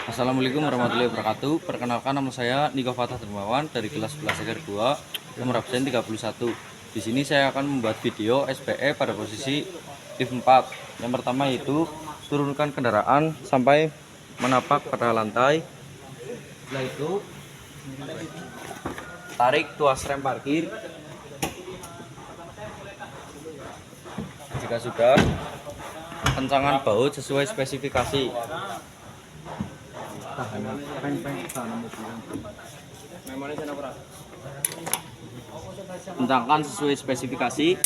Assalamualaikum warahmatullahi wabarakatuh. Perkenalkan, nama saya Niko Fatah Dermawan dari kelas 11 Seger 2, nomor absen 31. Di sini saya akan membuat video SPE pada posisi lift 4. Yang pertama yaitu turunkan kendaraan sampai menapak pada lantai. Setelah itu tarik tuas rem parkir. Jika sudah, kencangan baut sesuai spesifikasi. Kencangkan sesuai spesifikasi.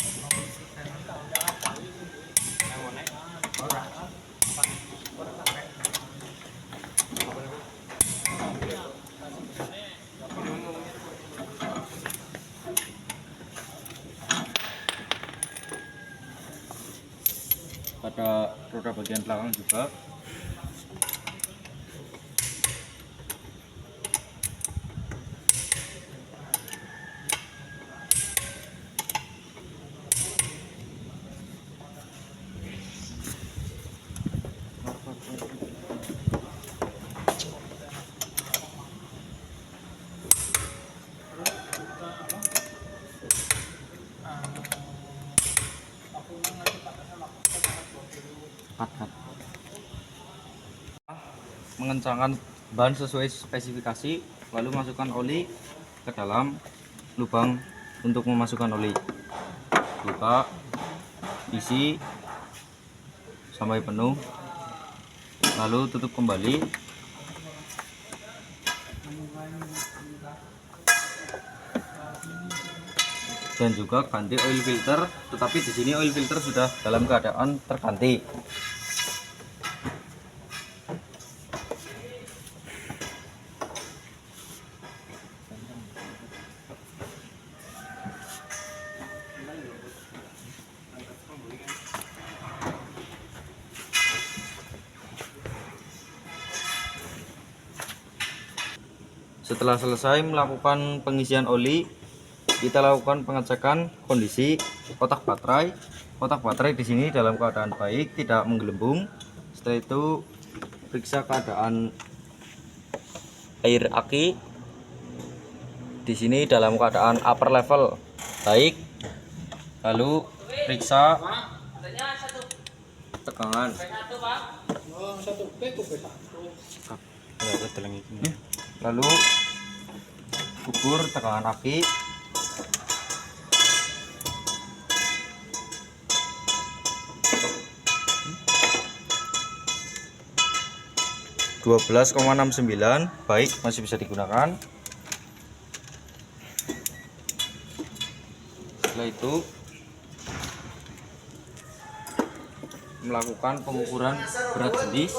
Pada roda bagian belakang juga. Mengencangkan ban sesuai spesifikasi, lalu masukkan oli ke dalam lubang untuk memasukkan oli. Buka, isi sampai penuh, lalu tutup kembali. Dan juga ganti oil filter, tetapi di sini oil filter sudah dalam keadaan terganti. Setelah selesai melakukan pengisian oli, kita lakukan pengecekan kondisi kotak baterai. Kotak baterai di sini dalam keadaan baik, tidak menggelembung. Setelah itu periksa keadaan air aki. Di sini dalam keadaan upper level baik. Lalu periksa tegangan. Lalu ukur tegangan aki. (12,69) baik, masih bisa digunakan. Setelah itu melakukan pengukuran berat jenis.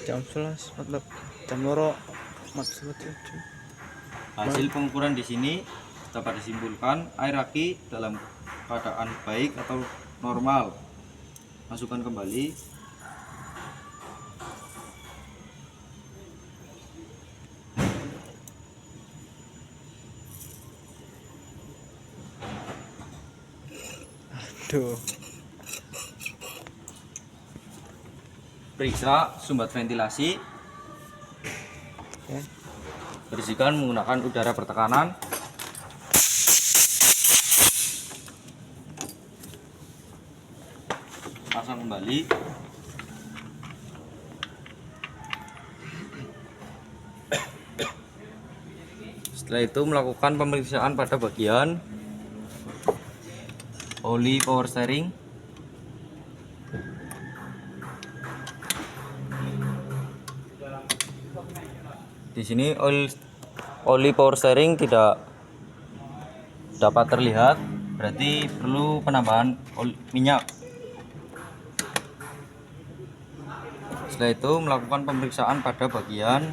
Jam 11 matlab jam loro maksud. Hasil pengukuran di sini dapat disimpulkan air aki dalam keadaan baik atau normal. Masukkan kembali. Aduh. Periksa sumbat ventilasi. Bersihkan menggunakan udara bertekanan. Pasang kembali. Setelah itu melakukan pemeriksaan pada bagian oli power steering. Di sini oli power steering tidak dapat terlihat, berarti perlu penambahan minyak. Setelah itu melakukan pemeriksaan pada bagian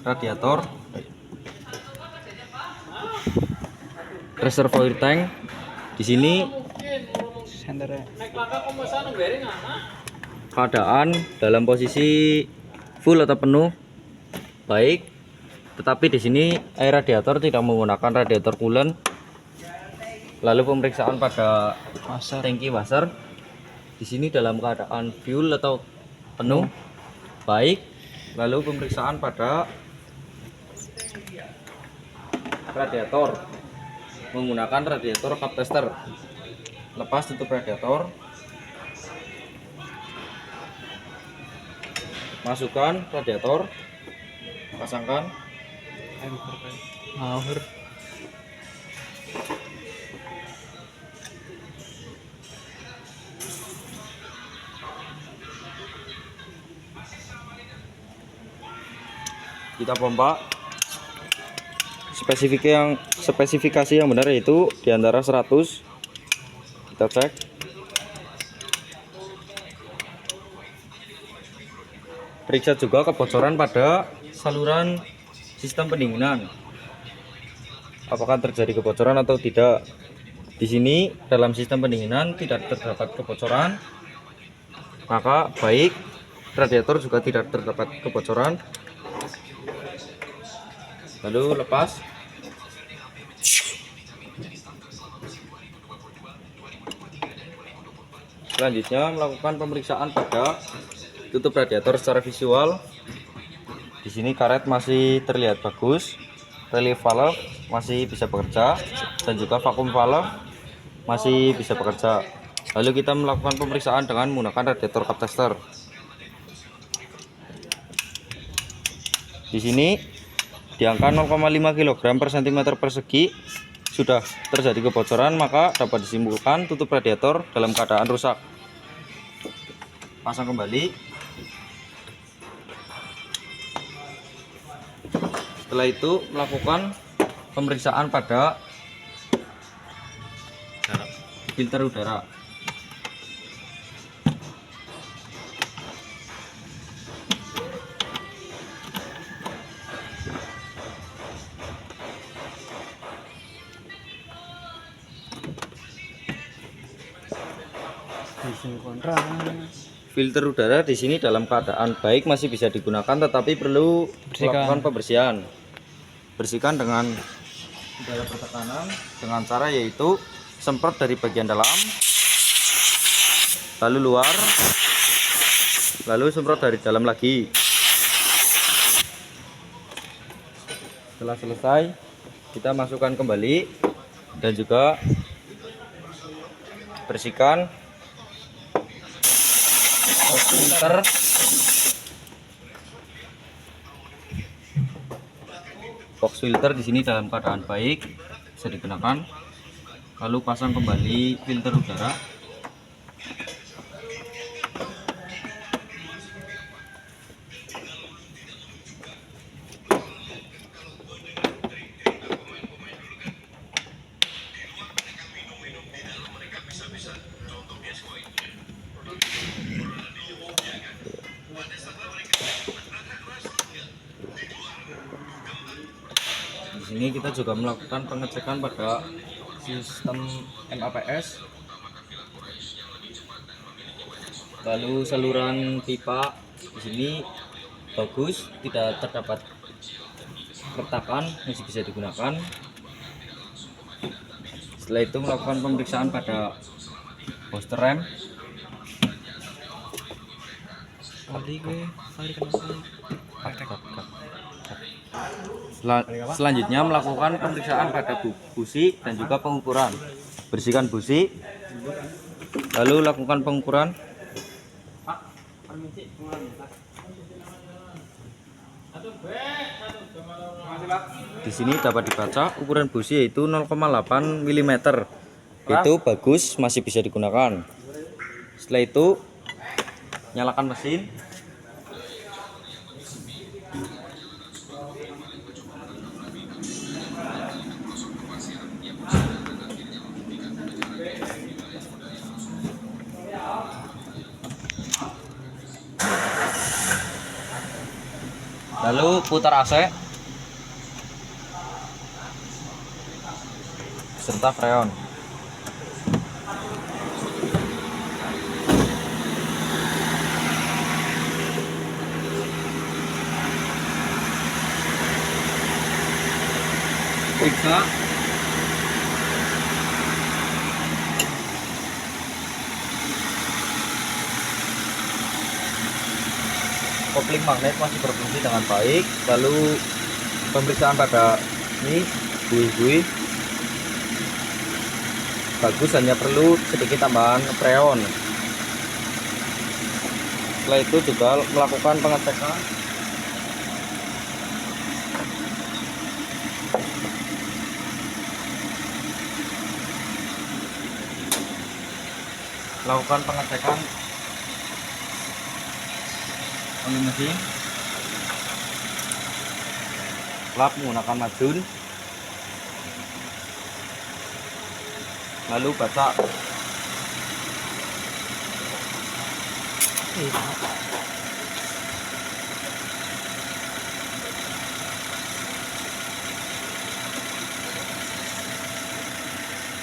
radiator, reservoir tank. Di sini keadaan dalam posisi full atau penuh baik, Tetapi di sini air radiator tidak menggunakan radiator coolant. Lalu pemeriksaan pada Wasar. tangki washer di sini dalam keadaan fuel atau penuh baik. Lalu pemeriksaan pada radiator menggunakan radiator cup tester. Lepas tutup radiator, masukkan radiator, pasangkan, Ngawur. kita pompa. Spesifikasi yang benar yaitu di antara 100. Kita cek. Periksa juga kebocoran pada saluran sistem pendinginan. Apakah terjadi kebocoran atau tidak? Di sini dalam sistem pendinginan tidak terdapat kebocoran. Maka baik, radiator juga tidak terdapat kebocoran. Lalu lepas. Selanjutnya melakukan pemeriksaan pada tutup radiator secara visual. Di sini karet masih terlihat bagus, relief valve masih bisa bekerja, dan juga vakum valve masih bisa bekerja. Lalu kita melakukan pemeriksaan dengan menggunakan radiator cup tester. Di sini di angka 0,5 kg per cm persegi sudah terjadi kebocoran, maka dapat disimpulkan tutup radiator dalam keadaan rusak. Pasang kembali. Setelah itu melakukan pemeriksaan pada filter udara. Filter udara di sini dalam keadaan baik masih bisa digunakan, tetapi perlu melakukan pembersihan. Bersihkan dengan udara bertekanan dengan cara yaitu semprot dari bagian dalam, lalu luar, lalu semprot dari dalam lagi. Setelah selesai, kita masukkan kembali dan juga bersihkan filter. Box filter di sini dalam keadaan baik, bisa digunakan. Lalu pasang kembali filter udara. Di sini kita juga melakukan pengecekan pada sistem MAPS, lalu saluran pipa di sini bagus, tidak terdapat retakan, masih bisa digunakan. Setelah itu melakukan pemeriksaan pada booster rem. Selanjutnya melakukan pemeriksaan pada busi dan juga pengukuran. Bersihkan busi, lalu lakukan pengukuran. Di sini dapat dibaca ukuran busi yaitu 0,8 mm. Itu bagus, masih bisa digunakan. Setelah itu nyalakan mesin. Lalu putar AC serta freon. periksa. Kopling magnet masih berfungsi dengan baik. Lalu pemeriksaan pada ini buih-buih bagus, hanya perlu sedikit tambahan freon. Setelah itu juga melakukan pengecekan oli mesin, lap menggunakan majun, lalu baca.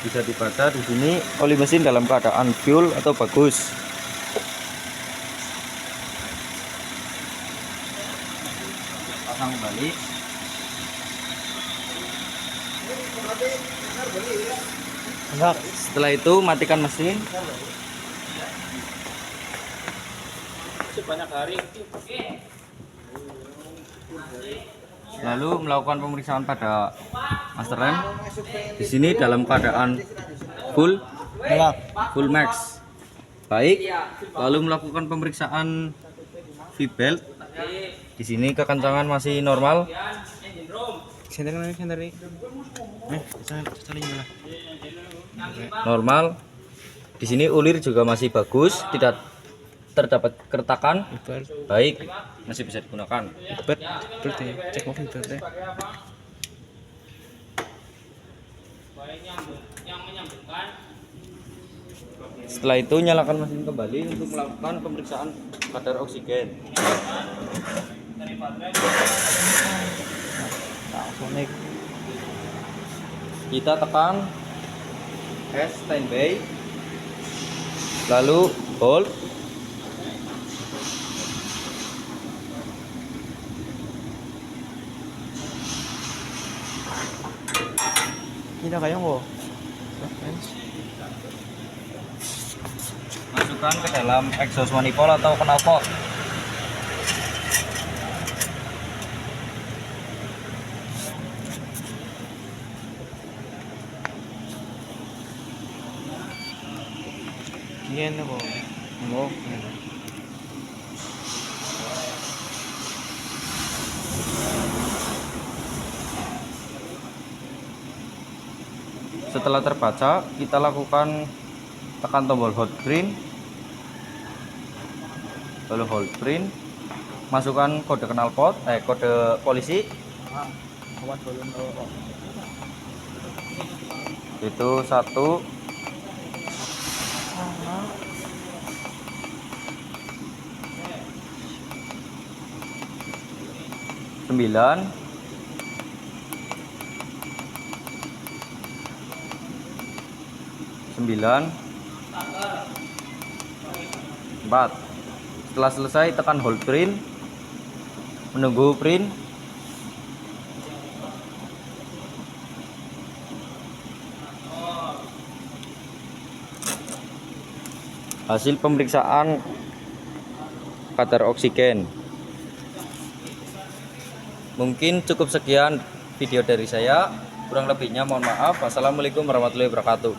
Bisa dibaca di sini oli mesin dalam keadaan fuel atau bagus. Pasang kembali. Setelah itu matikan mesin. Lalu melakukan pemeriksaan pada master rem. Di sini dalam keadaan full max. Baik. Lalu melakukan pemeriksaan V-belt. Di sini kekencangan masih normal. Normal. Di sini ulir juga masih bagus, tidak terdapat keretakan. Baik, masih bisa digunakan. Cek mobil deh. Setelah itu nyalakan mesin kembali untuk melakukan pemeriksaan kadar oksigen. Kita tekan standby, lalu hold. Kita kayang kok. Masukkan ke dalam exhaust manifold atau knalpot. Yan ako. Mo. Setelah terbaca, kita lakukan tekan tombol hot green, lalu hold green, masukkan kode knalpot, kode polisi. Itu 1, 9, 4. Setelah selesai tekan hold print, menunggu print. Hasil pemeriksaan kadar oksigen. Mungkin cukup sekian video dari saya, kurang lebihnya mohon maaf. Wassalamualaikum warahmatullahi wabarakatuh.